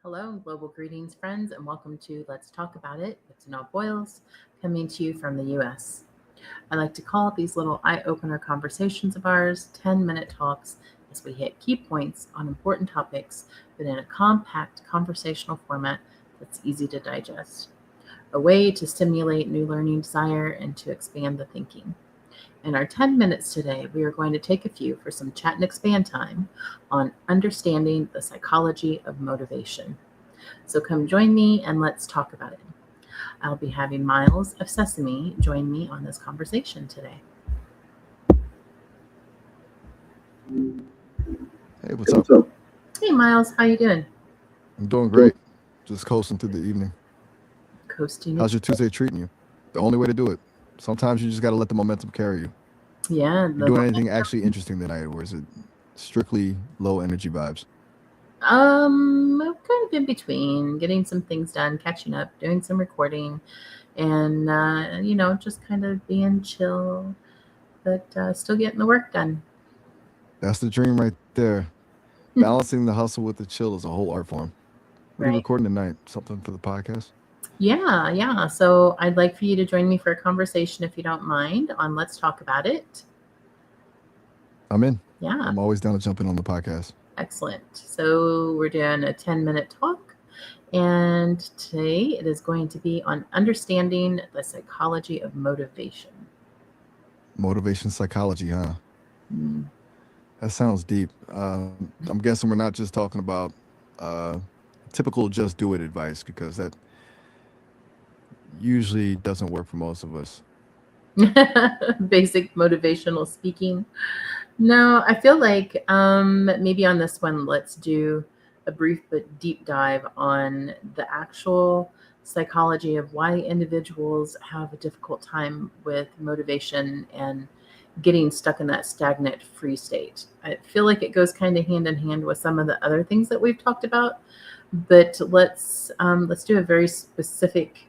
Hello, global greetings, friends, and welcome to Let's Talk About It with Danelle Boyles, coming to you from the U.S. I like to call these little eye-opener conversations of ours 10-minute talks as we hit key points on important topics, but in a compact conversational format that's easy to digest. A way to stimulate new learning desire and to expand the thinking. In our 10 minutes today, we are going to take a few for some chat and expand time on understanding the psychology of motivation. So come join me and let's talk about it. I'll be having Miles of Sesame join me on this conversation today. Hey, what's up? Hey Miles, how you doing? I'm doing great. Just coasting through the evening. Coasting it. How's your Tuesday treating you? The only way to do it. Sometimes you just got to let the momentum carry you. Yeah, You doing anything actually interesting tonight, or is it strictly low energy vibes? kind of in between, getting some things done, catching up, doing some recording, and just kind of being chill, but still getting the work done. That's the dream right there. Balancing the hustle with the chill is a whole art form. What are you Right. recording tonight? Something for the podcast? Yeah. So I'd like for you to join me for a conversation, if you don't mind, on Let's Talk About It. I'm in. Yeah, I'm always down to jump in on the podcast. excellent. So we're doing a 10-minute talk, and today it is going to be on understanding the psychology of motivation. Motivation psychology, huh? Mm. That sounds deep. I'm guessing we're not just talking about uh, typical just do it advice because that usually doesn't work for most of us. Basic motivational speaking. No, I feel like maybe on this one, let's do a brief but deep dive on the actual psychology of why individuals have a difficult time with motivation and getting stuck in that stagnant free state. I feel like it goes kind of hand in hand with some of the other things that we've talked about, but let's do a very specific,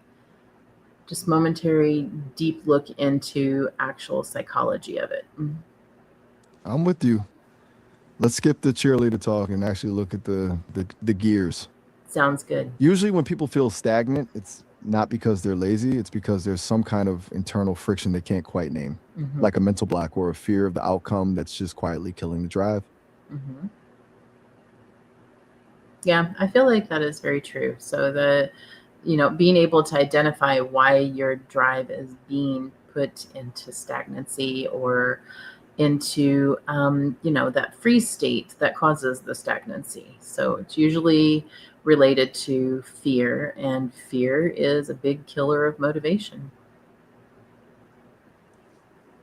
just momentary, deep look into actual psychology of it. I'm with you. Let's skip the cheerleader talk and actually look at the gears. Sounds good. Usually, when people feel stagnant, it's not because they're lazy. It's because there's some kind of internal friction they can't quite name, Hmm. like a mental block or a fear of the outcome that's just quietly killing the drive. Hmm. Yeah, I feel like that is very true. So being able to identify why your drive is being put into stagnancy or into, that freeze state that causes the stagnancy. So it's usually related to fear, and fear is a big killer of motivation.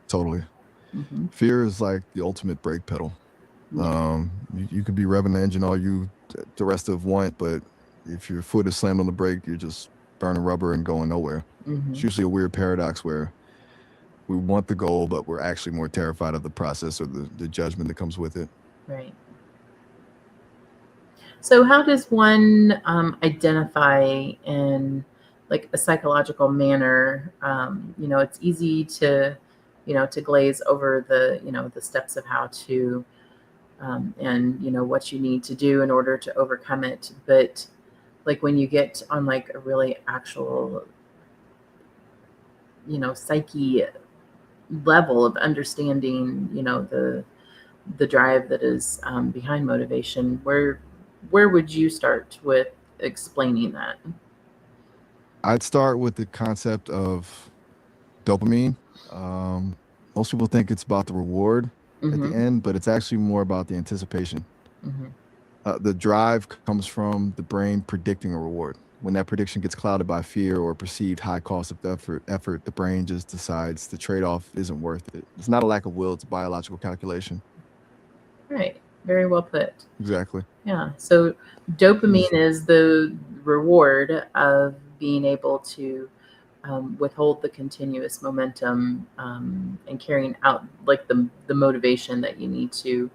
Totally. Hmm. Fear is like the ultimate brake pedal. Yeah. You could be revving the engine all you the rest of want, but if your foot is slammed on the brake, you're just burning rubber and going nowhere. It's Hmm. usually a weird paradox where we want the goal, but we're actually more terrified of the process or the judgment that comes with it. Right. So, how does one identify in like a psychological manner? It's easy to, to glaze over the steps of how to, and what you need to do in order to overcome it. But like when you get on like a really actual, psyche level of understanding, the drive that is behind motivation, where would you start with explaining that? I'd start with the concept of dopamine. Um, Most people think it's about the reward at the Mm-hmm. end, but it's actually more about the anticipation. Mm-hmm. The drive comes from the brain predicting a reward. When that prediction gets clouded by fear or perceived high cost of effort, the brain just decides the trade off isn't worth it. It's not a lack of will, it's a biological calculation. Right. Very well put. Exactly. Yeah. So Is dopamine is the reward of being able to withhold the continuous momentum, and carrying out like the motivation that you need to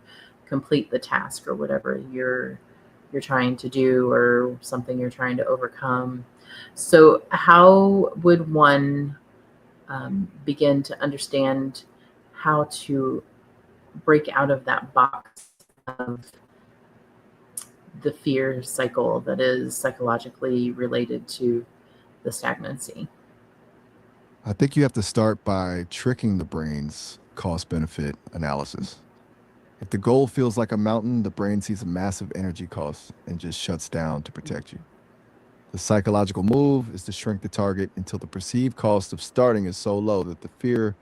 complete the task or whatever you're trying to do or something you're trying to overcome. So how would one begin to understand how to break out of that box of the fear cycle that is psychologically related to the stagnancy? I think you have to start by tricking the brain's cost benefit analysis. If the goal feels like a mountain, the brain sees a massive energy cost and just shuts down to protect you. The psychological move is to shrink the target until the perceived cost of starting is so low that the fear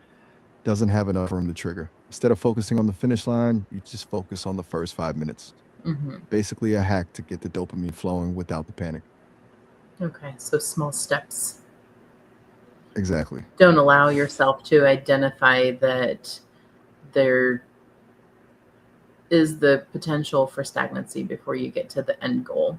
doesn't have enough room to trigger. Instead of focusing on the finish line, you just focus on the first 5 minutes. Mm-hmm. Basically, a hack to get the dopamine flowing without the panic. Okay, so small steps. Exactly. Don't allow yourself to identify that there is the potential for stagnancy before you get to the end goal.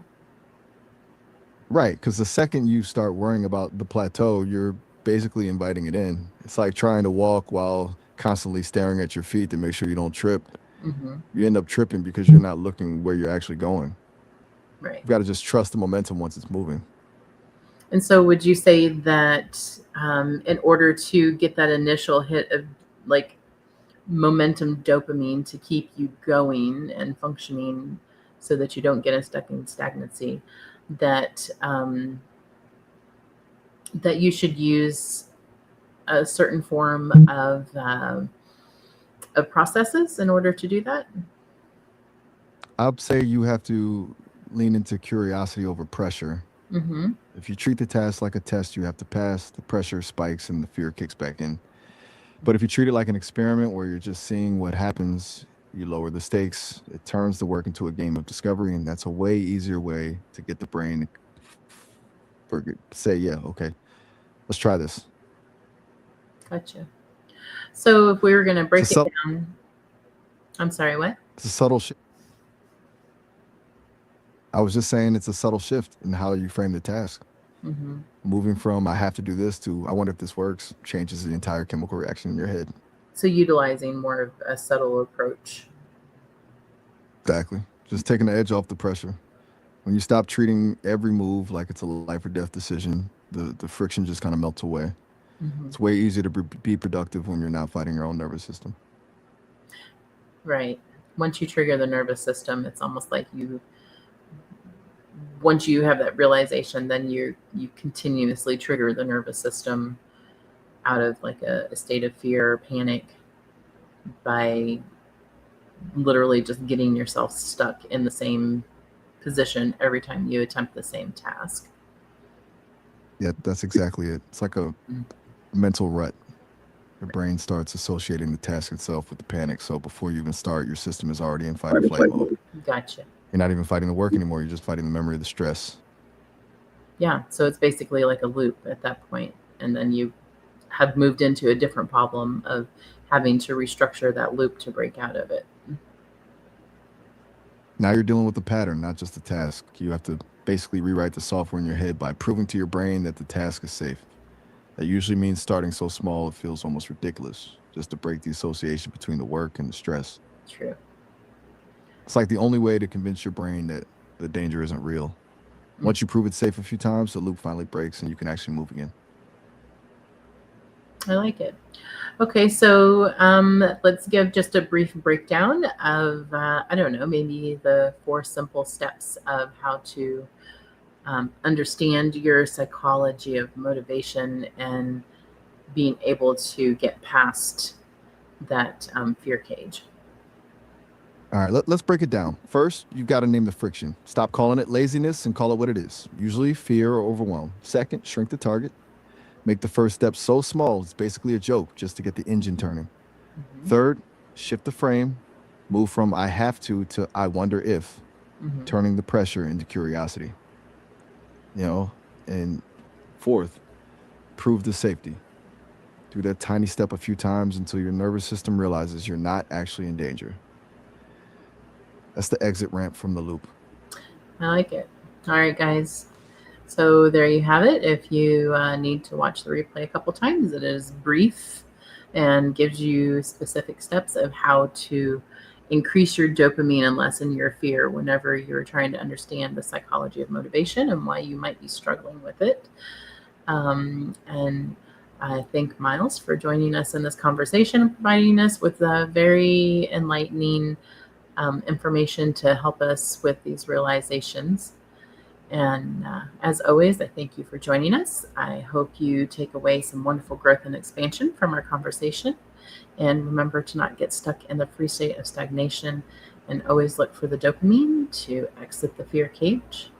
Right, because the second you start worrying about the plateau, you're basically inviting it in. It's like trying to walk while constantly staring at your feet to make sure you don't trip. Mm-hmm. You end up tripping because you're not looking where you're actually going. Right. You've got to just trust the momentum once it's moving. And so would you say that in order to get that initial hit of like momentum dopamine to keep you going and functioning so that you don't get stuck in stagnancy, that that you should use a certain form of processes in order to do that? I'd say you have to lean into curiosity over pressure. Mm-hmm. If you treat the task like a test you have to pass, the pressure spikes and the fear kicks back in. But if you treat it like an experiment where you're just seeing what happens, you lower the stakes. It turns the work into a game of discovery, and that's a way easier way to get the brain to say, yeah, okay, let's try this. Gotcha. So if we were going to break It's a, it sub- down, I'm sorry, what? it's a subtle shift. I was just saying it's a subtle shift in how you frame the task. Mm-hmm. Moving from I have to do this to I wonder if this works changes the entire chemical reaction in your head. So utilizing more of a subtle approach. Exactly. Just taking the edge off the pressure. When you stop treating every move like it's a life or death decision, the friction just kind of melts away. Mm-hmm. It's way easier to be productive when you're not fighting your own nervous system. Right. Once you trigger the nervous system, it's almost like once you have that realization, then you continuously trigger the nervous system out of like a state of fear or panic by literally just getting yourself stuck in the same position every time you attempt the same task. Yeah, that's exactly it. It's like a mental rut. Your brain starts associating the task itself with the panic. So before you even start, your system is already in fight or flight mode. Gotcha. You're not even fighting the work anymore. You're just fighting the memory of the stress. Yeah. So it's basically like a loop at that point. And then you have moved into a different problem of having to restructure that loop to break out of it. Now you're dealing with the pattern, not just the task. You have to basically rewrite the software in your head by proving to your brain that the task is safe. That usually means starting so small it feels almost ridiculous, just to break the association between the work and the stress. True. It's like the only way to convince your brain that the danger isn't real. Once you prove it's safe a few times, the loop finally breaks and you can actually move again. I like it. Okay, so let's give just a brief breakdown of, I don't know, maybe the 4 simple steps of how to understand your psychology of motivation and being able to get past that fear cage. All right, let's break it down. First, you've got to name the friction. Stop calling it laziness and call it what it is, usually fear or overwhelm. Second, shrink the target. Make the first step so small, it's basically a joke just to get the engine turning. Mm-hmm. Third, shift the frame. Move from I have to I wonder if, turning the pressure into curiosity. And fourth, prove the safety. Do that tiny step a few times until your nervous system realizes you're not actually in danger. That's the exit ramp from the loop. I like it. All right, guys. So there you have it. If you need to watch the replay a couple times, it is brief and gives you specific steps of how to increase your dopamine and lessen your fear whenever you're trying to understand the psychology of motivation and why you might be struggling with it. And I thank Miles for joining us in this conversation and providing us with a very enlightening information to help us with these realizations. And as always, I thank you for joining us. I hope you take away some wonderful growth and expansion from our conversation. And remember to not get stuck in the free state of stagnation, and always look for the dopamine to exit the fear cage.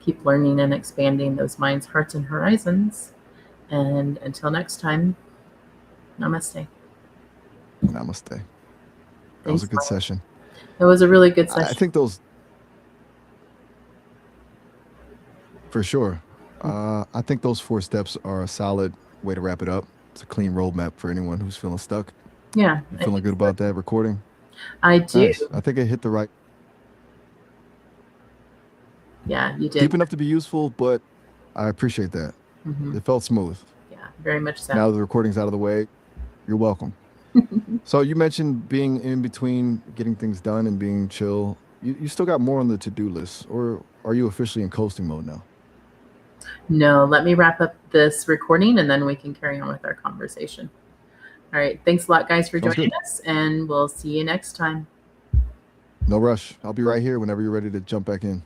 Keep learning and expanding those minds, hearts, and horizons. And until next time, namaste. Namaste. That was a good session. It was a really good session. I think those, for sure. I think those 4 steps are a solid way to wrap it up. It's a clean roadmap for anyone who's feeling stuck. Yeah. You feeling good about that recording? I do. Nice. I think it hit the right. Yeah, you did. Deep enough to be useful, but I appreciate that. It felt smooth. Yeah, very much so. Now the recording's out of the way, you're welcome. So you mentioned being in between getting things done and being chill. You still got more on the to-do list, or are you officially in coasting mode now? No, let me wrap up this recording and then we can carry on with our conversation. All right. Thanks a lot, guys, for joining us, and we'll see you next time. No rush. I'll be right here whenever you're ready to jump back in.